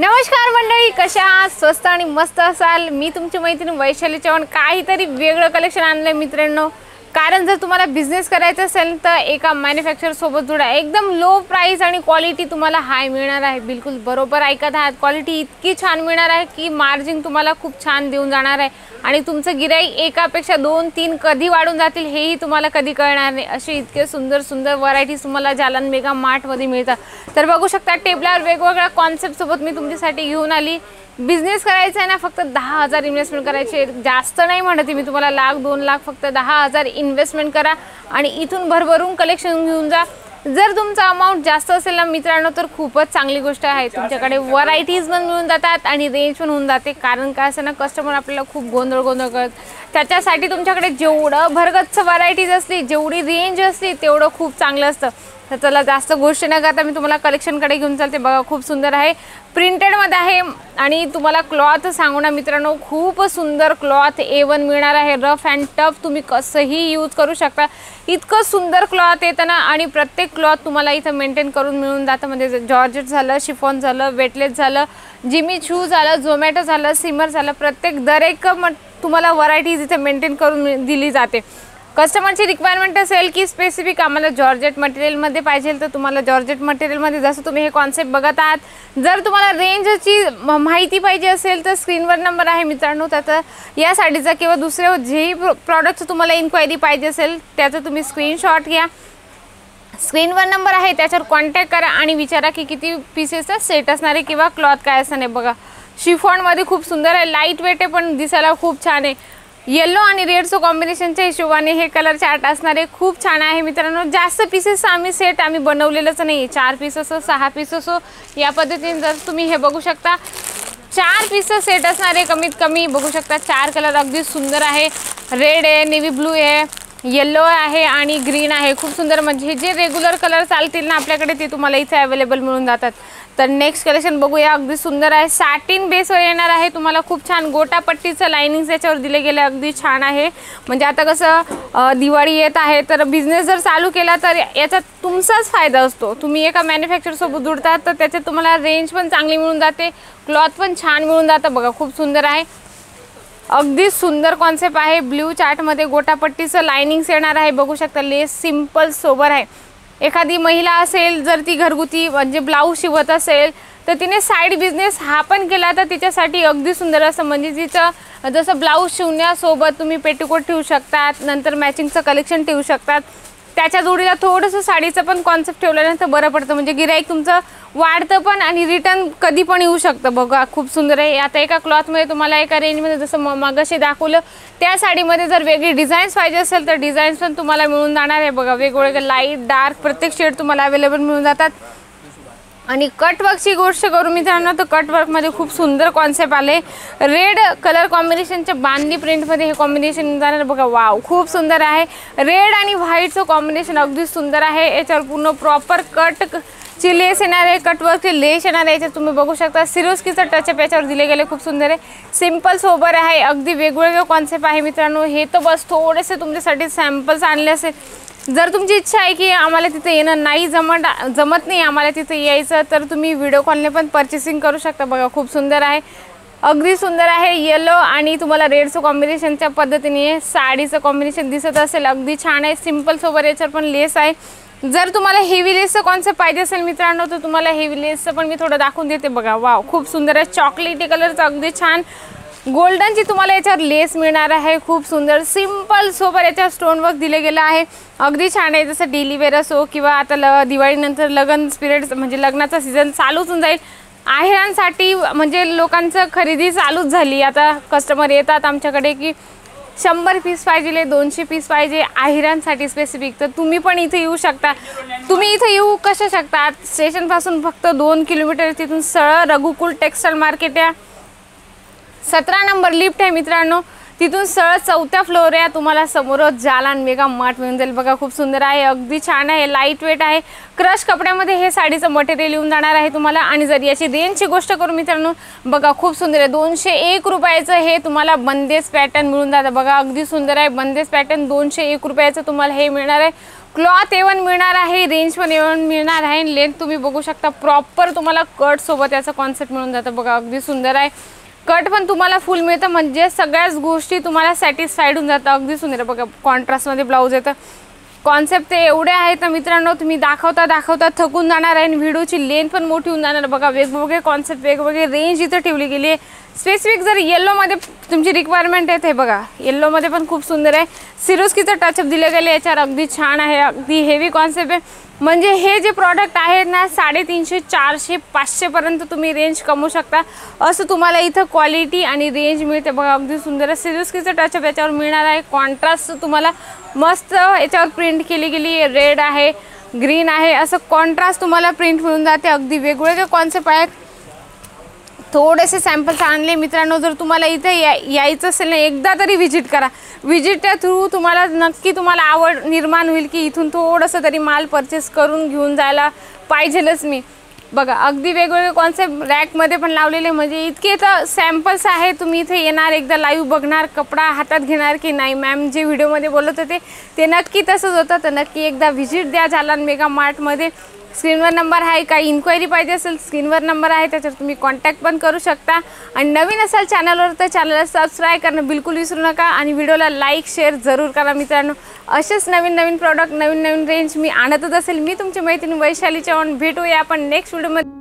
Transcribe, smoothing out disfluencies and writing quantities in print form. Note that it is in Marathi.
नमस्कार मंडळी, कशा आहात? स्वस्त आणि मस्त असाल। मी तुमची मैत्रीण वैशाली चव्हाण काहीतरी वेगळं कलेक्शन आणलंय मित्रांनो। कारण जर तुम्हाला बिझनेस करायचा असेल तर एका मॅन्युफॅक्चरर सोबत जोडा। एकदम लो प्राइस आणि क्वालिटी तुम्हाला हाय मिळणार आहे। बिलकुल बरोबर ऐकत आहात, क्वालिटी इतकी छान मिळणार आहे की मार्जिन तुम्हाला खूप छान देऊन जाणार आहे आणि तुमचं गिराईक एकापेक्षा 2-3 कधी वाढून जातील हेही तुम्हाला कधी कळणार नाही। अशी इतके सुंदर सुंदर व्हरायटीज तुम्हाला जालन मेगा मार्ट मध्ये मिळतात। तर बघू शकता टेबलावर वेगवेगळ्या कॉन्सेप्ट सोबत मी तुमच्यासाठी घेऊन आली। बिझनेस करायचा आहे ना, फक्त 10,000 इन्व्हेस्टमेंट करायचे, जास्त नाही म्हणते मी तुम्हाला, 1,00,000-2 लाख फक्त 10,000 इन्व्हेस्टमेंट करा आणि इथून भरभरून कलेक्शन घेऊन जा। जर तुमचा अमाउंट जास्त असेल ना मित्रांनो तर खूपच चांगली गोष्ट आहे, तुमच्याकडे व्हरायटीज पण मिळून जातात आणि रेंज पण होऊन जाते। कारण काय असं ना, कस्टमर आपल्याला खूप गोंधळ करतात, त्याच्यासाठी तुमच्याकडे जेवढं भरगच्च व्हरायटीज असली, जेवढी रेंज असली तेवढं खूप चांगलं असतं। तर चला जास्त गोष्टी न करता मी तुम्हाला कलेक्शनकडे घेऊन चालते। बघा खूप सुंदर आहे, प्रिंटेडमध्ये आहे आणि तुम्हाला क्लॉथ सांगू ना मित्रांनो, खूप सुंदर क्लॉथ A1 मिळणार आहे। रफ अँड टफ तुम्ही कसंही यूज करू शकता, इतकं सुंदर क्लॉथ येतं ना। आणि प्रत्येक क्लॉथ तुम्हाला इथं मेंटेन करून मिळून जातं, म्हणजे जॉर्जेट झालं, शिफॉन झालं, वेटलेस झालं, जिमी चू झालं, झोमॅटो झालं, सिमर झालं, प्रत्येक दर एक तुम्हाला व्हरायटीज इथे मेंटेन करून दिली जाते। कस्टमरची रिक्वायरमेंट असेल की स्पेसिफिक आम्हाला जॉर्जेट मटेरियलमध्ये पाहिजे तर तुम्हाला जॉर्जेट मटेरियलमध्ये, जसं तुम्ही हे कॉन्सेप्ट बघत आहात। जर तुम्हाला रेंजची माहिती पाहिजे असेल तर स्क्रीनवर नंबर आहे मित्रांनो, त्याचा या साडीचा किंवा दुसरे जेही प्रॉडक्टचं तुम्हाला इन्क्वायरी पाहिजे असेल त्याचं तुम्ही स्क्रीनशॉट घ्या। स्क्रीनवर नंबर आहे, त्याच्यावर कॉन्टॅक्ट करा आणि विचारा की किती पीसेसचा सेट असणार आहे किंवा क्लॉथ काय असणार आहे। बघा शिफॉनमध्ये खूप सुंदर आहे, लाईट वेट आहे पण दिसायला खूप छान आहे। येलो आणि रेडचं कॉम्बिनेशनच्या हिशोबाने हे कलर चार्ट असणार आहे, खूप छान आहे मित्रांनो। जास्त पीसेस सेट आम्ही बनवलेलंच नाही, 4 पीस असो 6 पीस असो या पद्धतीने जर तुम्ही हे बघू शकता 4 पीसचं सेट असणार आहे कमीत कमी। बघू शकता 4 कलर अगदी सुंदर आहे, रेड आहे, नेव्ही ब्लू आहे, येलो आहे आणि ग्रीन आहे। खूप सुंदर, म्हणजे जे रेग्युलर कलर चालतील ना आपल्याकडे ते तुम्हाला इथे अवेलेबल मिळून जातात। तर नेक्स्ट कलेक्शन बघूया, अगदी सुंदर आहे, सॅटिन बेसवर येणार आहे तुम्हाला। खूप छान गोटापट्टीचं लाइनिंग त्याच्यावर दिले गेले, अगदी छान आहे। म्हणजे आता कसं दिवाळी येत आहे तर बिझनेस जर चालू केला तर याचा तुमचाच फायदा असतो। तुम्ही एका मॅन्युफॅक्चर सोबत जुडतात तर त्याच्यात तुम्हाला रेंज पण चांगली मिळून जाते, क्लॉथ पण छान मिळून जातं। बघा खूप सुंदर आहे, अगदी सुंदर कॉन्सेप्ट आहे। ब्ल्यू चार्टमध्ये गोटापट्टीचं लाइनिंग्स येणार आहे, बघू शकता लेस सिंपल सोबर आहे। एखादी महिला असेल जर ती घरगुती म्हणजे ब्लाऊज शिवत असेल तर तिने साईड बिझनेस हा पण केला तर तिच्यासाठी अगदी सुंदर असं, म्हणजे तिचं जसं ब्लाऊज शिवण्यासोबत तुम्ही पेटीकोट ठेवू शकतात, नंतर मॅचिंगचं कलेक्शन ठेवू शकतात, त्याच्या जोडीला थोडंसं साडीचं पण कॉन्सेप्ट ठेवल्यानंतर बरं पडतं, म्हणजे गिराईक तुमचं वाढतं पण आणि रिटर्न कधी पण येऊ शकतं। बघा खूप सुंदर आहे। आता एका क्लॉथमध्ये तुम्हाला एका रेंजमध्ये जसं मगाशी दाखवलं त्या साडीमध्ये जर वेगळी डिझाईन्स पाहिजे असेल तर डिझाईन्स पण तुम्हाला मिळून जाणार आहे। बघा वेगवेगळे लाईट डार्क प्रत्येक शेड तुम्हाला अवेलेबल मिळून जातात। आणि कटवर्कची गोष्ट करू मित्रांनो तर कटवर्कमध्ये खूप सुंदर कॉन्सेप्ट आले, रेड कलर कॉम्बिनेशनच्या बांधणी प्रिंटमध्ये हे कॉम्बिनेशन जाणार। बघा वाव खूप सुंदर आहे, रेड आणि व्हाईटचं कॉम्बिनेशन अगदी सुंदर आहे। याच्यावर पूर्ण प्रॉपर कटची लेस येणार आहे, कटवर्कची लेस येणार आहे। याच्यात तुम्ही बघू शकता सिरोस्कीचं टचअप याच्यावर दिले गेले, खूप सुंदर आहे, सिंपल सोबर आहे, अगदी वेगवेगळे कॉन्सेप्ट आहे मित्रांनो। हे तर बस थोडेसे तुमच्यासाठी सॅम्पल्स आणले असेल। जर तुमची इच्छा आहे की आम्हाला तिथे येणं नाही जमत नाही आम्हाला तिथे यायचं तर तुम्ही व्हिडिओ कॉलने पण परचेसिंग करू शकता। बघा खूप सुंदर आहे, अगदी सुंदर आहे, येलो आणि तुम्हाला रेडचं कॉम्बिनेशनच्या पद्धतीने साडीचं कॉम्बिनेशन दिसत असेल, अगदी छान आहे, सिंपल सोबर, याच्यावर पण लेस आहे। जर तुम्हाला हेवी लेसचं कॉन्सेप्ट पाहिजे असेल मित्रांनो तर तुम्हाला हेवी लेसचं पण मी थोडं दाखवून देते। बघा वाव खूप सुंदर आहे, चॉकलेटी कलरचं अगदी छान गोल्डनची तुम्हाला याच्यावर लेस मिळणार आहे, खूप सुंदर सिंपल सोबर याच्यावर स्टोन वर्क दिले गेलं आहे, अगदी छान आहे। जसं डेली वेअर असो किंवा आता दिवाळीनंतर लग्न पिरियड म्हणजे लग्नाचा सीझन चालूच होऊन जाईल, आहेरांसाठी म्हणजे लोकांचं खरेदी चालूच झाली। आता कस्टमर येतात आमच्याकडे की 100 पीस पाहिजे, 200 पीस पाहिजे आहेरांसाठी स्पेसिफिक, तर तुम्ही पण इथे येऊ शकता। तुम्ही इथे येऊ कशा शकतात, स्टेशनपासून फक्त 2 किलोमीटर, तिथून सरळ रघुकुल टेक्सटाईल मार्केट आहे, 17 नंबर लिफ्ट आहे मित्रांनो, तिथून सरळ 4थ्या फ्लोअर आहे, तुम्हाला समोरच जालान मेगा मार्ट मिळून जाईल। बघा खूप सुंदर आहे, अगदी छान आहे, लाईट वेट आहे, क्रश कपड्यामध्ये हे साडीचं मटेरियल येऊन जाणार आहे तुम्हाला। आणि जर याची रेंजची गोष्ट करू मित्रांनो, बघा खूप सुंदर आहे, 201 रुपयाचं हे तुम्हाला बंदेज पॅटर्न मिळून जातं। बघा अगदी सुंदर आहे, बंदेज पॅटर्न 201 रुपयाचं तुम्हाला हे मिळणार आहे, क्लॉथ A1 मिळणार आहे, रेंज पण A1 मिळणार आहे, लेंथ तुम्ही बघू शकता प्रॉपर तुम्हाला कट सोबत याचा कॉन्सेप्ट मिळून जातं बघा. अगदी सुंदर आहे. कट पण तुम्हाला फुल मिळतं म्हणजे सगळ्याच गोष्टी तुम्हाला सॅटिस्फाईड होऊन जातं. अगदी सुंदर बघा. कॉन्ट्रास्टमध्ये ब्लाऊज येतं. कॉन्सेप्ट ते एवढे आहेत ना मित्रांनो, तुम्ही दाखवता थकून जाणार आहे आणि व्हिडिओची लेंथ पण मोठी होऊन जाणार. बघा वेगवेगळे कॉन्सेप्ट, वेगवेगळे रेंज इथं ठेवली गेली आहे. स्पेसिफिक जर येल्लोमध्ये तुमची रिक्वायरमेंट आहे बघा, येल्लोमध्ये पण खूप सुंदर आहे. सिरोस्कीचं टचअप दिले गेले याच्यावर. अगदी छान आहे. अगदी हेवी कॉन्सेप्ट आहे. म्हणजे हे जे प्रॉडक्ट आहेत ना 350, 400, 500 पर्यंत तुम्ही रेंज कमवू शकता. असं तुम्हाला इथं क्वालिटी आणि रेंज मिळते बघा. अगदी सुंदर आहे. सिरोस्कीचं टचअप याच्यावर मिळणार आहे. कॉन्ट्रास्ट तुम्हाला मस्त याच्यावर प्रिंट केली गेली. रेड आहे, ग्रीन आहे, असं कॉन्ट्रास्ट तुम्हाला प्रिंट मिळून जाते. अगदी वेगवेगळे कॉन्सेप्ट आहेत. थोडेसे सॅम्पल्स आणले मित्रांनो. जर तुम्हाला इथे यायचं असेल ना एकदा तरी व्हिजिट करा. व्हिजिटच्या थ्रू तुम्हाला नक्की तुम्हाला आवड निर्माण होईल की इथून थोडंसं तरी माल परचेस करून घेऊन जायला पाहिजेलच मी. बघा अगदी वेगवेगळे कॉन्सेप्ट रॅकमध्ये पण लावलेले, म्हणजे इतके तर सॅम्पल्स आहे. तुम्ही इथे येणार, एकदा लाईव्ह बघणार, कपडा हातात घेणार की नाही मॅम जे व्हिडिओमध्ये बोलत होते ते नक्की तसंच होतं. तर नक्की एकदा व्हिजिट द्या जालान मेगा मार्टमध्ये. स्क्रीनवर नंबर आहे. काही इन्क्वायरी पाहिजे असेल स्क्रीनवर नंबर आहे, त्याच्यावर तुम्ही कॉन्टॅक्ट पण करू शकता. आणि नवीन असाल चॅनलवर तर चॅनलला सबस्क्राईब करणं बिलकुल विसरू नका आणि व्हिडिओला लाईक शेअर जरूर करा मित्रांनो. असेच नवीन प्रॉडक्ट, नवीन रेंज मी आणतच असेल. मी तुमची मैत्रीण वैशाली चव्हाण. भेटूया आपण नेक्स्ट व्हिडिओमध्ये.